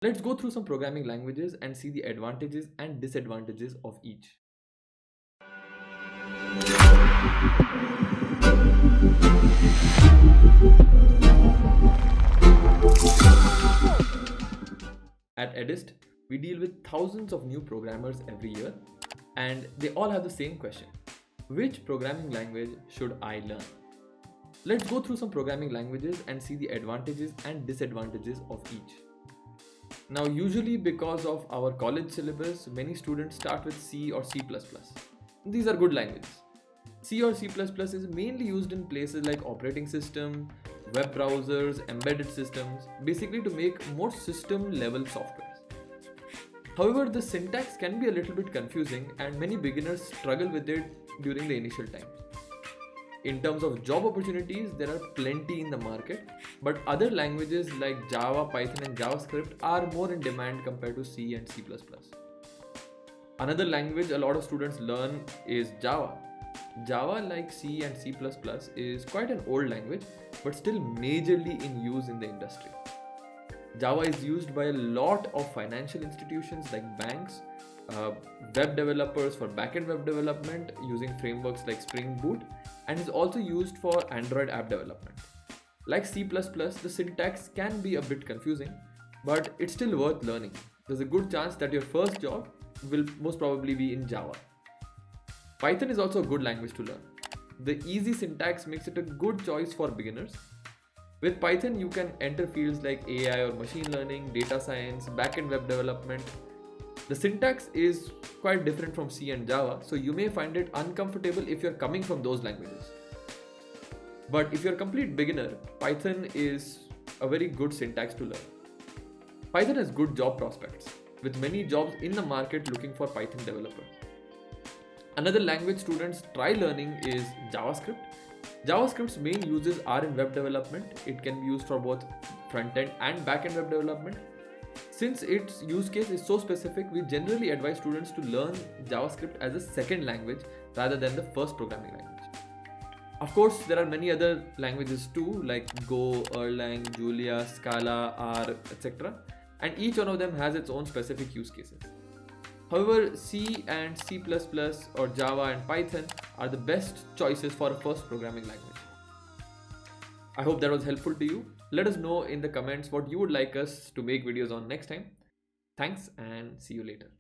Let's go through some programming languages and see the advantages and disadvantages of each. At Edyst, we deal with thousands of new programmers every year, and they all have the same question: which programming language should I learn? Let's go through some programming languages and see the advantages and disadvantages of each. Now, usually because of our college syllabus, many students start with C or C++. These are good languages. C or C++ is mainly used in places like operating system, web browsers, embedded systems, basically to make more system level software. However, the syntax can be a little bit confusing and many beginners struggle with it during the initial time. In terms of job opportunities, there are plenty in the market, but other languages like Java, Python and JavaScript are more in demand compared to C and C++. Another language a lot of students learn is Java. Java, like C and C++, is quite an old language, but still majorly in use in the industry. Java is used by a lot of financial institutions like banks, web developers for backend web development using frameworks like Spring Boot, and is also used for Android app development. Like C++, the syntax can be a bit confusing, but it's still worth learning. There's a good chance that your first job will most probably be in Java. Python is also a good language to learn. The easy syntax makes it a good choice for beginners. With Python, you can enter fields like AI or machine learning, data science, backend web development. The syntax is quite different from C and Java, so you may find it uncomfortable if you're coming from those languages. But if you're a complete beginner, Python is a very good syntax to learn. Python has good job prospects, with many jobs in the market looking for Python developers. Another language students try learning is JavaScript. JavaScript's main uses are in web development. It can be used for both front-end and back-end web development. Since its use case is so specific, we generally advise students to learn JavaScript as a second language rather than the first programming language. Of course, there are many other languages too, like Go, Erlang, Julia, Scala, R, etc. And each one of them has its own specific use cases. However, C and C++ or Java and Python are the best choices for a first programming language. I hope that was helpful to you. Let us know in the comments what you would like us to make videos on next time. Thanks and see you later.